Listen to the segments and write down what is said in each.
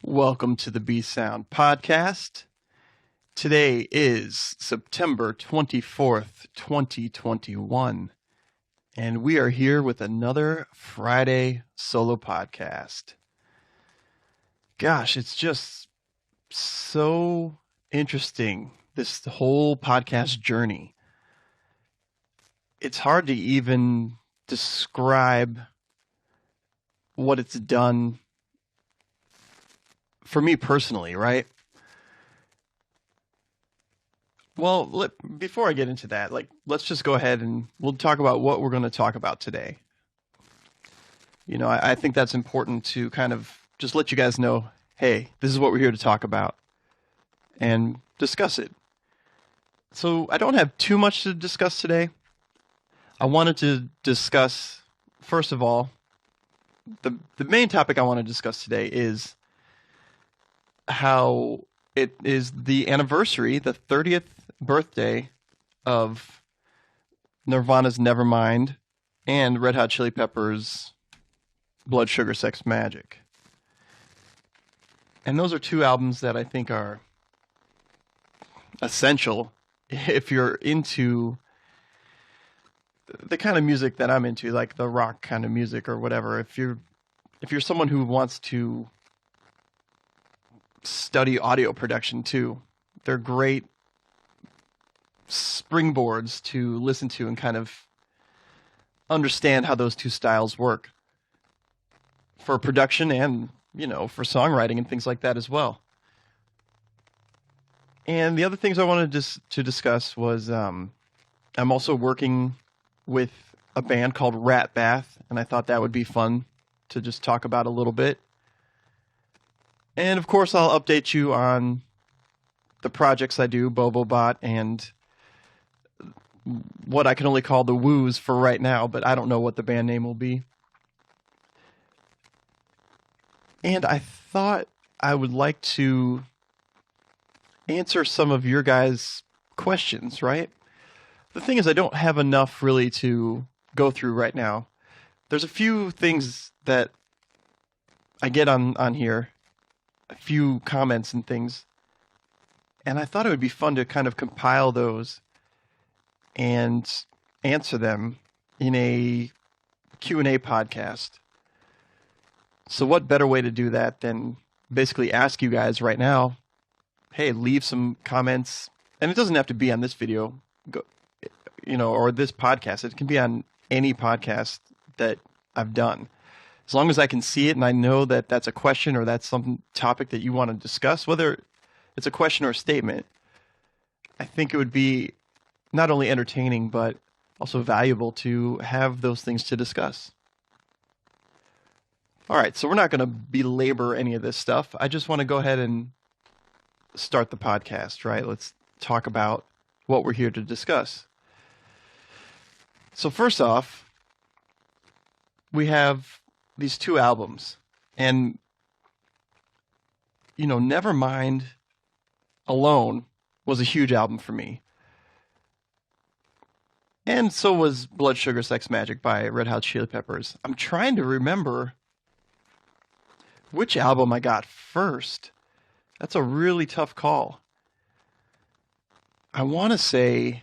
Welcome to the B Sound Podcast. Today is September 24th, 2021, and we are here with another Friday solo podcast. Gosh, it's just so interesting, this whole podcast journey. It's hard to even describe what it's done for me personally, right? Well, before I get into that, let's just go ahead and we'll talk about what we're going to talk about today. I think that's important to kind of just let you guys know, hey, this is what we're here to talk about and discuss it. So I don't have too much to discuss today. I wanted to discuss, first of all, the main topic I want to discuss today is how it is the anniversary, the 30th birthday of Nirvana's Nevermind and Red Hot Chili Peppers' Blood Sugar Sex Magik. And those are two albums that I think are essential if you're into the kind of music that I'm into, like the rock kind of music or whatever. If you're someone who wants to study audio production too, they're great springboards to listen to and kind of understand how those two styles work for production and, for songwriting and things like that as well. And the other things I wanted to discuss was I'm also working with a band called Rat Bath, and I thought that would be fun to just talk about a little bit. And of course, I'll update you on the projects I do, BoboBot, and what I can only call the Woos for right now, but I don't know what the band name will be. And I thought I would like to answer some of your guys' questions, right? The thing is, I don't have enough really to go through right now. There's a few things that I get on here, a few comments and things, and I thought it would be fun to kind of compile those and answer them in a Q&A podcast. So what better way to do that than basically ask you guys right now, hey, leave some comments, and it doesn't have to be on this video, or this podcast. It can be on any podcast that I've done. As long as I can see it and I know that that's a question or that's some topic that you want to discuss, whether it's a question or a statement, I think it would be not only entertaining, but also valuable to have those things to discuss. All right, so we're not going to belabor any of this stuff. I just want to go ahead and start the podcast, right? Let's talk about what we're here to discuss. So first off, we have these two albums, and Nevermind alone was a huge album for me, and so was Blood Sugar Sex Magik by Red Hot Chili Peppers. I'm trying to remember which album I got first. That's a really tough call. I want to say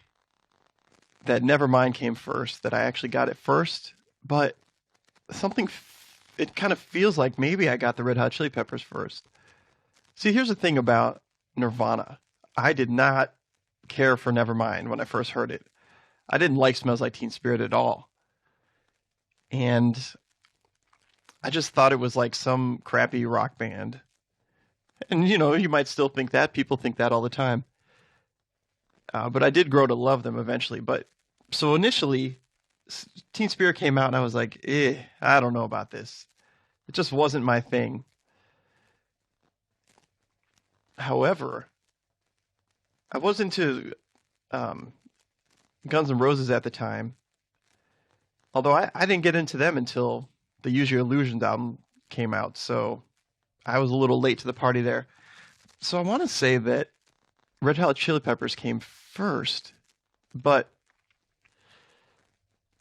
that Nevermind came first, that I actually got it first, but it kind of feels like maybe I got the Red Hot Chili Peppers first. See, here's the thing about Nirvana. I did not care for Nevermind when I first heard it. I didn't like Smells Like Teen Spirit at all. And I just thought it was like some crappy rock band. And, you might still think that. People think that all the time. But I did grow to love them eventually. So initially, Teen Spirit came out and I was like, I don't know about this. It just wasn't my thing. However, I was into Guns N' Roses at the time. Although I didn't get into them until the Use Your Illusions album came out. So I was a little late to the party there. So I want to say that Red Hot Chili Peppers came first. But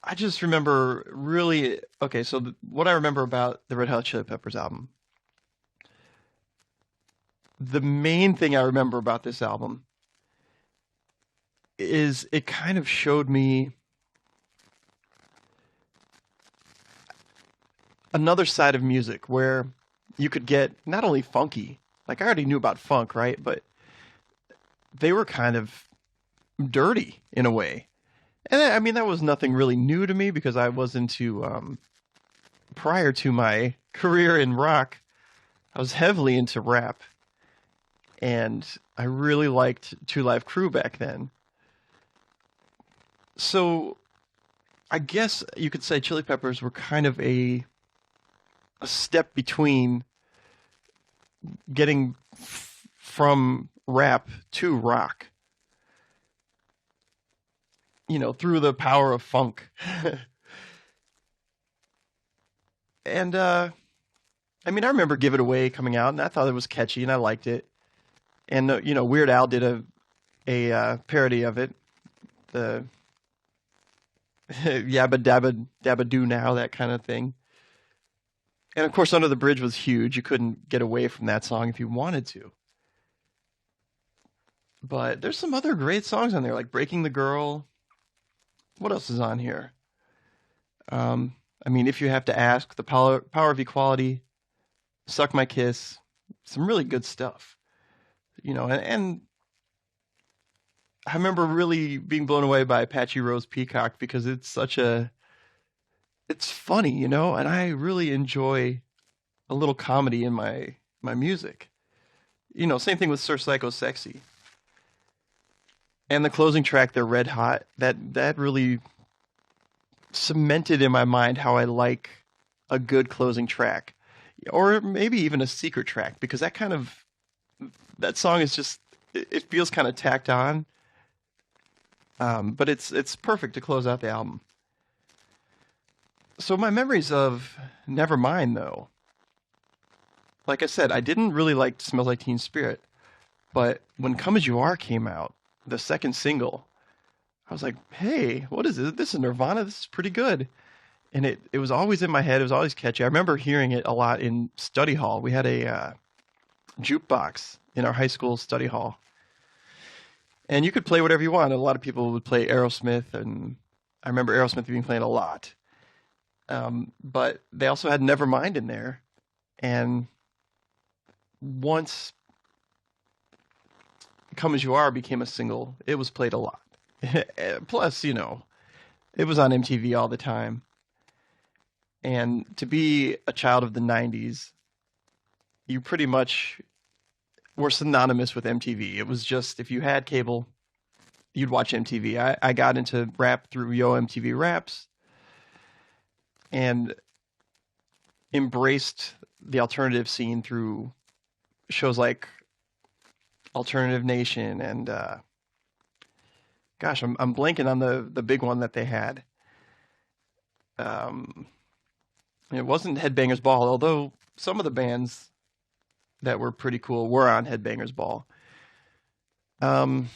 I just remember really, okay, so what I remember about the Red Hot Chili Peppers album the main thing I remember about this album is it kind of showed me another side of music where you could get not only funky, like I already knew about funk, right? But they were kind of dirty in a way. And I mean, that was nothing really new to me because I was into, prior to my career in rock, I was heavily into rap. And I really liked Two Live Crew back then. So I guess you could say Chili Peppers were kind of a step between getting from rap to rock, through the power of funk. And I mean, I remember Give It Away coming out, and I thought it was catchy, and I liked it. And Weird Al did a parody of it, the Yabba Dabba Dabba Do Now, that kind of thing. And of course, Under the Bridge was huge. You couldn't get away from that song if you wanted to. But there's some other great songs on there, like Breaking the Girl. What else is on here? I mean, If You Have to Ask, The Power of Equality, Suck My Kiss, some really good stuff. And I remember really being blown away by Apache Rose Peacock because it's funny, and I really enjoy a little comedy in my music. Same thing with Sir Psycho Sexy. And the closing track, They're Red Hot, that really cemented in my mind how I like a good closing track. Or maybe even a secret track, because that song is just, it feels kind of tacked on. But it's perfect to close out the album. So my memories of Nevermind, though, like I said, I didn't really like Smells Like Teen Spirit, but when Come As You Are came out, the second single, I was like, hey, what is this? This is Nirvana. This is pretty good. And it was always in my head. It was always catchy. I remember hearing it a lot in study hall. We had a jukebox in our high school study hall. And you could play whatever you want. A lot of people would play Aerosmith, and I remember Aerosmith being played a lot. But they also had Nevermind in there. And once Come As You Are became a single, it was played a lot. Plus, it was on MTV all the time. And to be a child of the 90s, you pretty much were synonymous with MTV. It was just, if you had cable, you'd watch MTV. I got into rap through Yo MTV Raps and embraced the alternative scene through shows like Alternative Nation and gosh, I'm blanking on the big one that they had. It wasn't Headbangers Ball, although some of the bands that were pretty cool were on Headbangers Ball. Gosh,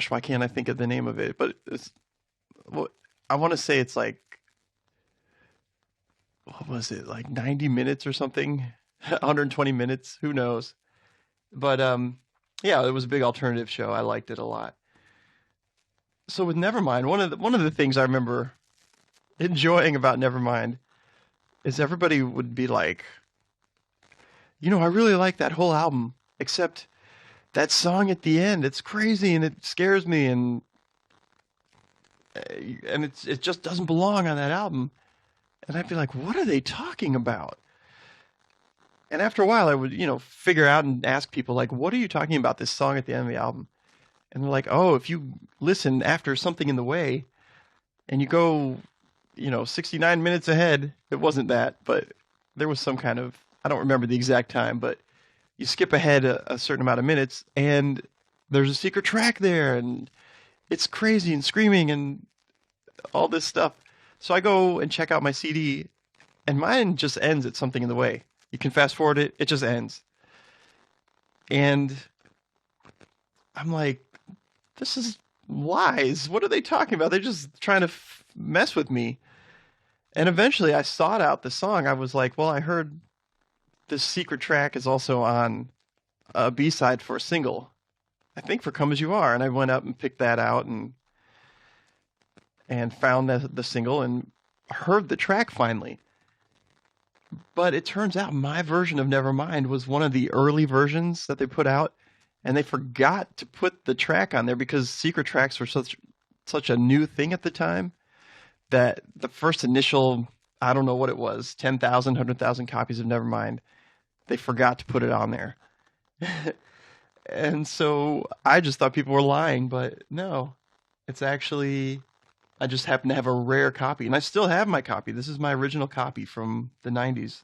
why can't I think of the name of it? But I want to say it's like, what was it, like 90 minutes or something? 120 minutes? Who knows? But yeah, it was a big alternative show. I liked it a lot. So with Nevermind, one of the things I remember enjoying about Nevermind is everybody would be like, I really like that whole album, except that song at the end. It's crazy and it scares me, and it just doesn't belong on that album. And I'd be like, what are they talking about? And after a while, I would, figure out and ask people, like, what are you talking about, this song at the end of the album? And they're like, oh, if you listen after Something in the Way and you go, 69 minutes ahead, it wasn't that, but there was some kind of, I don't remember the exact time, but you skip ahead a certain amount of minutes and there's a secret track there and it's crazy and screaming and all this stuff. So I go and check out my CD and mine just ends at Something in the Way. You can fast forward it, it just ends. And I'm like, this is lies. What are they talking about? They're just trying to mess with me. And eventually I sought out the song. I was like, well, I heard this secret track is also on a B-side for a single. I think for "Come as You Are," and I went up and picked that out and found the single and heard the track finally. But it turns out my version of Nevermind was one of the early versions that they put out, and they forgot to put the track on there because secret tracks were such a new thing at the time that the first initial, I don't know what it was, 10,000, 100,000 copies of Nevermind, they forgot to put it on there. And so I just thought people were lying, but no, it's actually, I just happen to have a rare copy, and I still have my copy. This is my original copy from the 90s.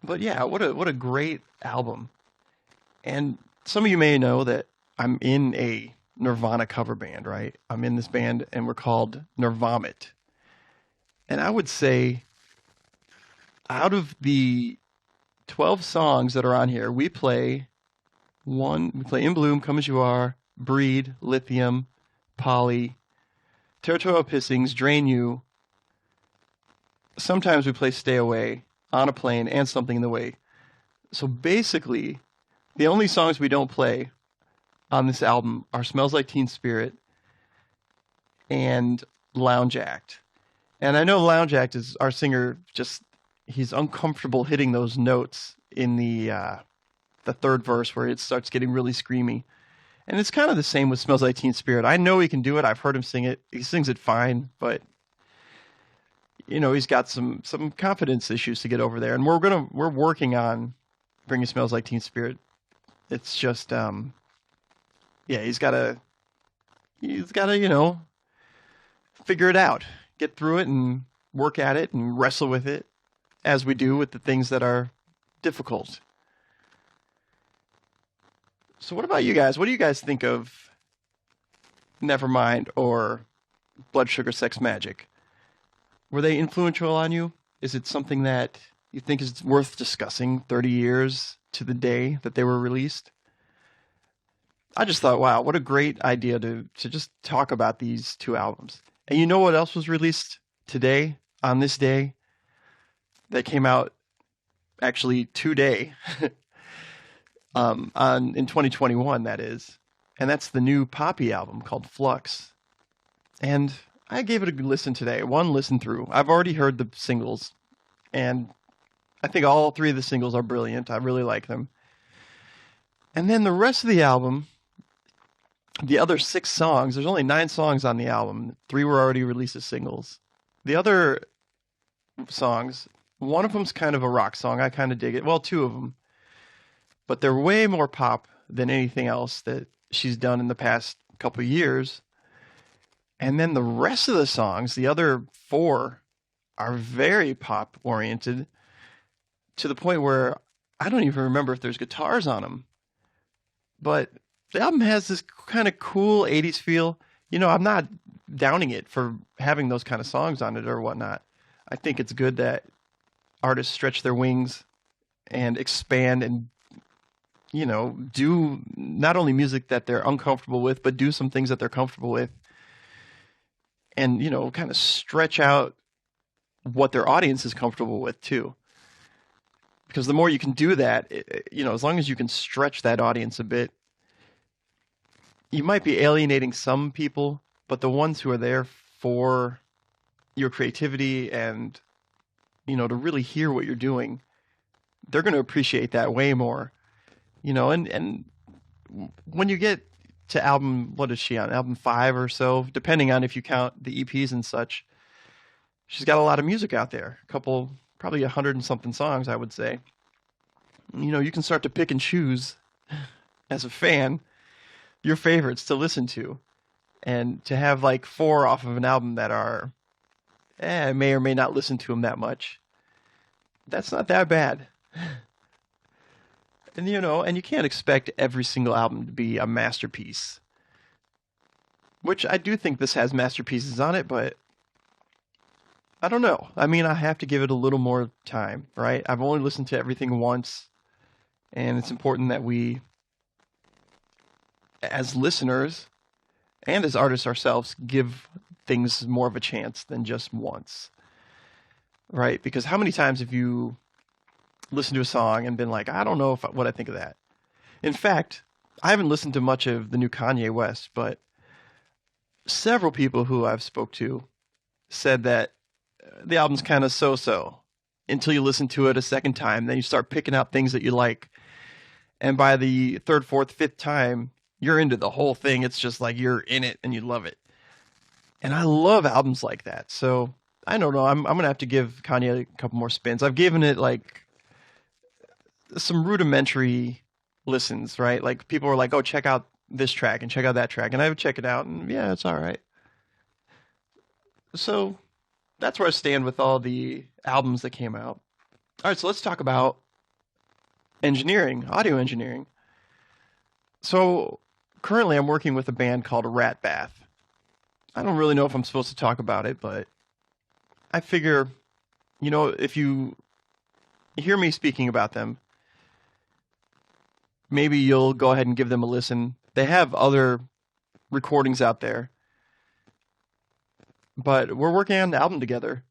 But yeah, what a great album. And some of you may know that I'm in a Nirvana cover band, right? I'm in this band, and we're called Nirvomit. And I would say out of the 12 songs that are on here, we play In Bloom, Come As You Are, Breed, Lithium, Polly, Territorial Pissings, Drain You. Sometimes we play Stay Away, On a Plane, and Something in the Way. So basically, the only songs we don't play on this album are Smells Like Teen Spirit and Lounge Act. And I know Lounge Act is our singer, he's uncomfortable hitting those notes in the third verse where it starts getting really screamy. And it's kind of the same with Smells Like Teen Spirit. I know he can do it. I've heard him sing it. He sings it fine, but he's got some confidence issues to get over there. And we're working on bringing Smells Like Teen Spirit. It's just he's got to figure it out, get through it and work at it and wrestle with it as we do with the things that are difficult. So what about you guys? What do you guys think of Nevermind or Blood Sugar Sex Magik? Were they influential on you? Is it something that you think is worth discussing 30 years to the day that they were released? I just thought, wow, what a great idea to just talk about these two albums. And you know what else was released today, on this day, that came out actually today, in 2021, that is. And that's the new Poppy album called Flux. And I gave it a good listen today, one listen through. I've already heard the singles, and I think all three of the singles are brilliant. I really like them. And then the rest of the album, the other 6 songs, there's only 9 songs on the album. 3 were already released as singles. The other songs, one of them's kind of a rock song. I kind of dig it. Well, 2 of them. But they're way more pop than anything else that she's done in the past couple of years. And then the rest of the songs, the other 4, are very pop oriented to the point where I don't even remember if there's guitars on them. But the album has this kind of cool 80s feel. I'm not downing it for having those kind of songs on it or whatnot. I think it's good that artists stretch their wings and expand and, do not only music that they're uncomfortable with, but do some things that they're comfortable with. And, kind of stretch out what their audience is comfortable with too. Because the more you can do that, as long as you can stretch that audience a bit, you might be alienating some people, but the ones who are there for your creativity and, to really hear what you're doing, they're going to appreciate that way more. And when you get to album, what is she on? Album 5 or so, depending on if you count the EPs and such. She's got a lot of music out there. Probably 100 and something songs, I would say. You can start to pick and choose as a fan your favorites to listen to. And to have like 4 off of an album that are, I may or may not listen to them that much. That's not that bad. And and you can't expect every single album to be a masterpiece. Which I do think this has masterpieces on it, but I don't know. I mean, I have to give it a little more time, right? I've only listened to everything once, and it's important that we, as listeners and as artists ourselves, give things more of a chance than just once, right? Because how many times have you listened to a song and been like, I don't know what I think of that. In fact, I haven't listened to much of the new Kanye West, but several people who I've spoke to said that the album's kind of so-so until you listen to it a second time. Then you start picking out things that you like. And by the third, fourth, fifth time, you're into the whole thing. It's just like you're in it and you love it. And I love albums like that. So I don't know. I'm going to have to give Kanye a couple more spins. I've given it like some rudimentary listens, right? Like people were like, oh, check out this track and check out that track. And I would check it out and yeah, it's all right. So that's where I stand with all the albums that came out. All right, so let's talk about engineering, audio engineering. So currently I'm working with a band called Rat Bath. I don't really know if I'm supposed to talk about it, but I figure, if you hear me speaking about them, maybe you'll go ahead and give them a listen. They have other recordings out there, but we're working on an album together,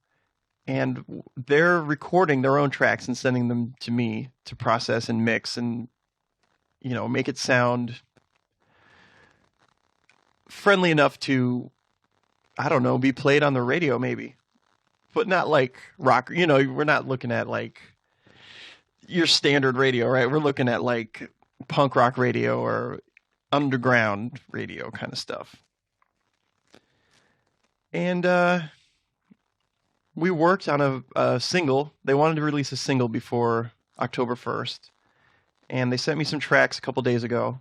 and they're recording their own tracks and sending them to me to process and mix and, make it sound friendly enough to, I don't know, be played on the radio maybe, but not like rock. We're not looking at like your standard radio, right? We're looking at like punk rock radio or underground radio kind of stuff. And we worked on a single. They wanted to release a single before October 1st. And they sent me some tracks a couple days ago.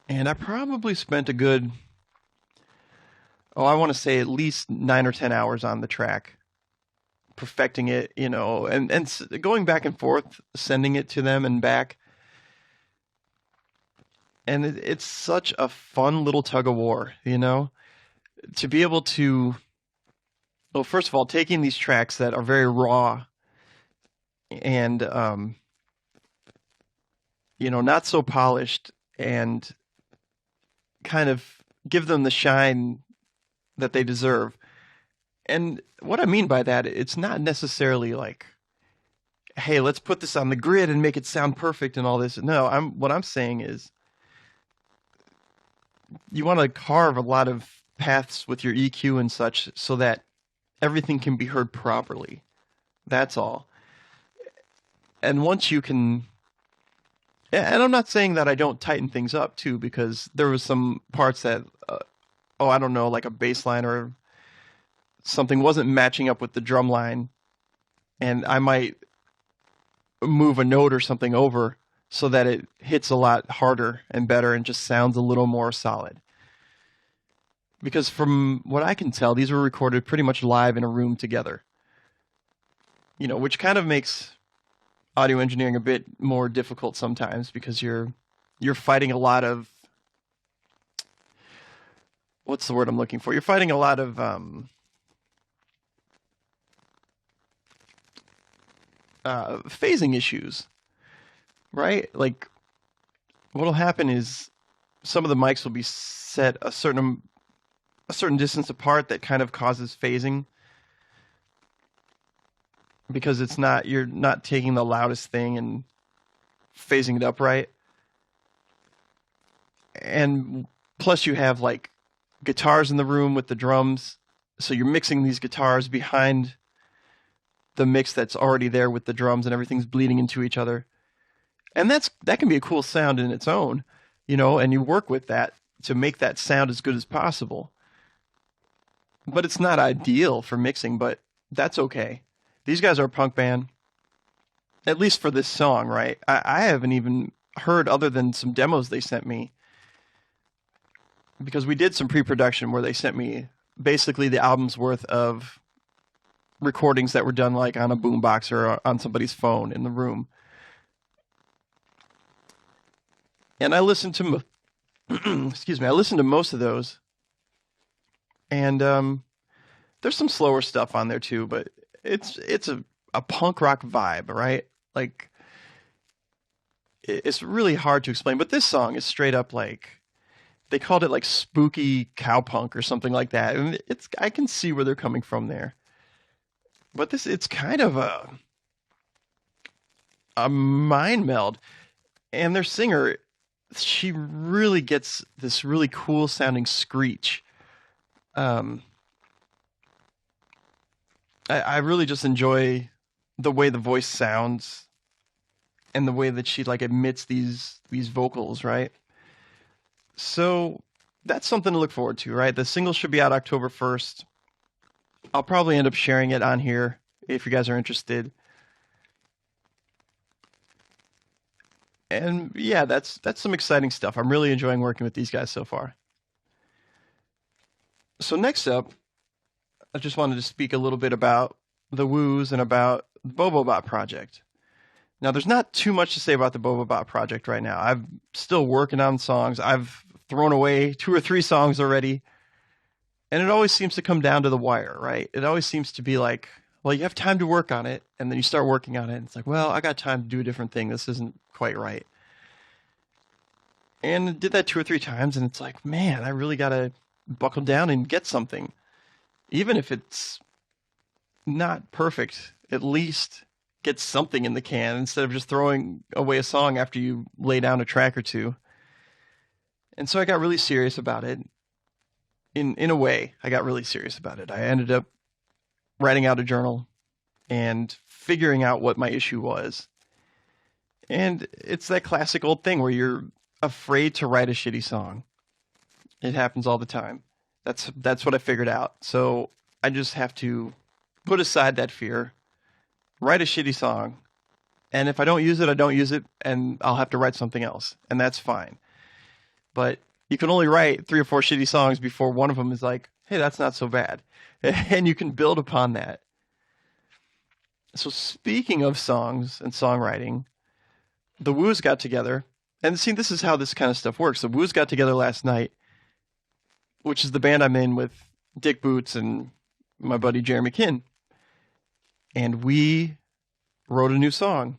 And I probably spent a good, I want to say at least 9 or 10 hours on the track, perfecting it, and going back and forth, sending it to them and back. And it's such a fun little tug of war, to be able to, well, first of all, taking these tracks that are very raw and, not so polished, and kind of give them the shine that they deserve. And what I mean by that, it's not necessarily like, hey, let's put this on the grid and make it sound perfect and all this. No, what I'm saying is you want to carve a lot of paths with your EQ and such so that everything can be heard properly. That's all. And once you can, and I'm not saying that I don't tighten things up too, because there was some parts that, I don't know, like a bass line or something wasn't matching up with the drum line, and I might move a note or something over so that it hits a lot harder and better and just sounds a little more solid. Because from what I can tell, these were recorded pretty much live in a room together. Which kind of makes audio engineering a bit more difficult sometimes, because you're fighting a lot of, what's the word I'm looking for? You're fighting a lot of phasing issues, right? Like, what'll happen is some of the mics will be set a certain distance apart that kind of causes phasing, because you're not taking the loudest thing and phasing it up right. And plus you have like guitars in the room with the drums, so you're mixing these guitars behind the mix that's already there with the drums, and everything's bleeding into each other. And that can be a cool sound in its own, and you work with that to make that sound as good as possible. But it's not ideal for mixing, but that's okay. These guys are a punk band, at least for this song, right? I haven't even heard other than some demos they sent me, because we did some pre-production where they sent me basically the album's worth of recordings that were done like on a boombox or on somebody's phone in the room. And I listened to, I listened to most of those. And there's some slower stuff on there too, but it's a punk rock vibe, right? Like, it's really hard to explain, but this song is straight up like, they called it like spooky cowpunk or something like that. And I can see where they're coming from there. But it's kind of a mind meld. And their singer, she really gets this really cool sounding screech. Um, I really just enjoy the way the voice sounds and the way that she like emits these vocals, right? So that's something to look forward to, right? The single should be out October 1st. I'll probably end up sharing it on here if you guys are interested. And yeah, that's some exciting stuff. I'm really enjoying working with these guys so far. So next up, I just wanted to speak a little bit about the Woos and about the Bobobot project. Now, there's not too much to say about the Bobobot project right now. I'm still working on songs. I've thrown away 2 or 3 songs already. And it always seems to come down to the wire, right? It always seems to be like, well, you have time to work on it, and then you start working on it, and it's like, well, I got time to do a different thing. This isn't quite right. And I did that 2 or 3 times, and it's like, man, I really got to buckle down and get something. Even if it's not perfect, at least get something in the can instead of just throwing away a song after you lay down a track or two. And so I got really serious about it. In a way, I got really serious about it. I ended up writing out a journal and figuring out what my issue was. And it's that classic old thing where you're afraid to write a shitty song. It happens all the time. That's what I figured out. So I just have to put aside that fear, write a shitty song, and if I don't use it, I don't use it, and I'll have to write something else, and that's fine. But you can only write 3 or 4 shitty songs before one of them is like, hey, that's not so bad. And you can build upon that. So speaking of songs and songwriting, the Woos got together. And see, this is how this kind of stuff works. The Woos got together last night, which is the band I'm in with Dick Boots and my buddy Jeremy Kinn. And we wrote a new song.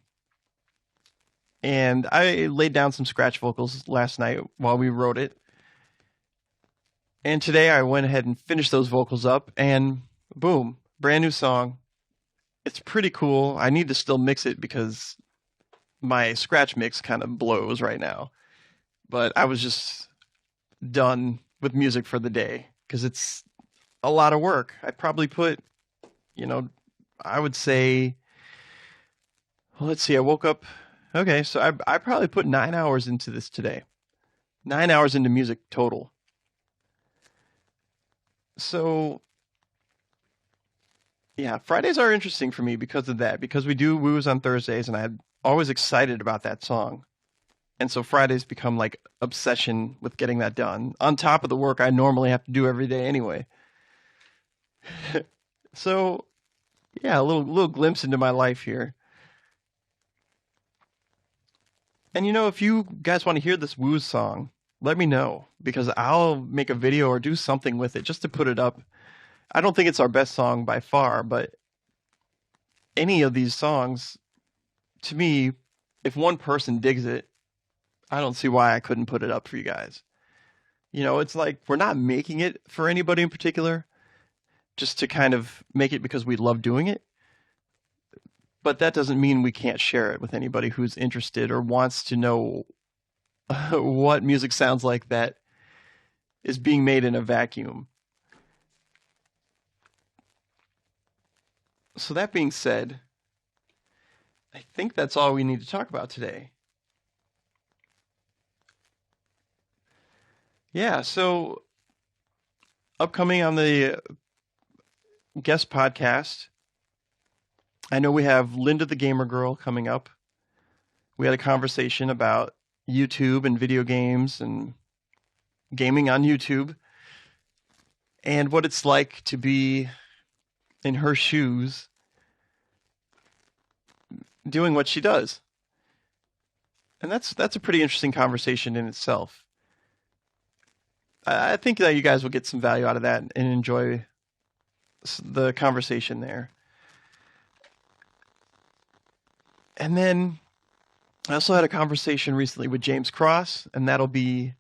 And I laid down some scratch vocals last night while we wrote it. And today I went ahead and finished those vocals up, and boom, brand new song. It's pretty cool. I need to still mix it because my scratch mix kind of blows right now. But I was just done with music for the day because it's a lot of work. I probably put, I would say, well, let's see, I woke up. Okay, so I probably put 9 hours into this today. 9 hours into music total. So, yeah, Fridays are interesting for me because of that, because we do Woos on Thursdays, and I'm always excited about that song. And so Fridays become like obsession with getting that done, on top of the work I normally have to do every day anyway. So, yeah, a little glimpse into my life here. And if you guys want to hear this Woos song, let me know, because I'll make a video or do something with it just to put it up. I don't think it's our best song by far, but any of these songs, to me, if one person digs it, I don't see why I couldn't put it up for you guys. It's like we're not making it for anybody in particular, just to kind of make it because we love doing it. But that doesn't mean we can't share it with anybody who's interested or wants to know what music sounds like that is being made in a vacuum. So that being said, I think that's all we need to talk about today. Yeah, so upcoming on the guest podcast, I know we have Linda the Gamer Girl coming up. We had a conversation about YouTube and video games and gaming on YouTube and what it's like to be in her shoes doing what she does. And that's a pretty interesting conversation in itself. I think that you guys will get some value out of that and enjoy the conversation there. And then I also had a conversation recently with James Cross, and that'll be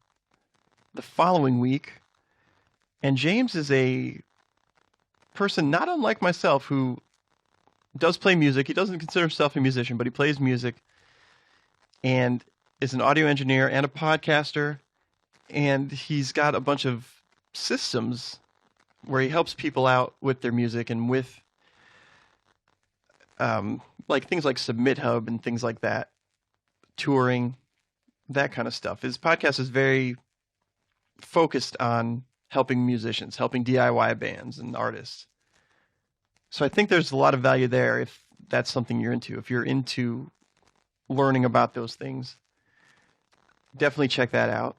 the following week. And James is a person not unlike myself who does play music. He doesn't consider himself a musician, but he plays music and is an audio engineer and a podcaster. And he's got a bunch of systems where he helps people out with their music and with like things like Submit Hub and things like that, touring, that kind of stuff. His podcast is very focused on helping musicians, helping DIY bands and artists. So I think there's a lot of value there if that's something you're into. If you're into learning about those things, definitely check that out.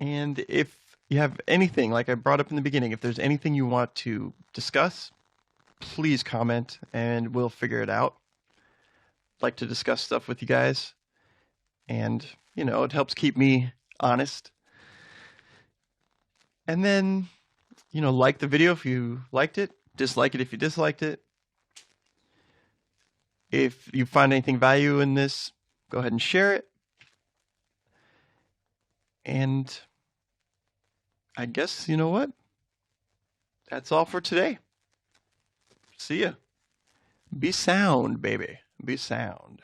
And if you have anything, like I brought up in the beginning, if there's anything you want to discuss, please comment and we'll figure it out. I'd like to discuss stuff with you guys. And, it helps keep me honest. And then, like the video if you liked it, dislike it if you disliked it. If you find anything value in this, go ahead and share it. And I guess, you know what? That's all for today. See ya. Be sound, baby. Be sound.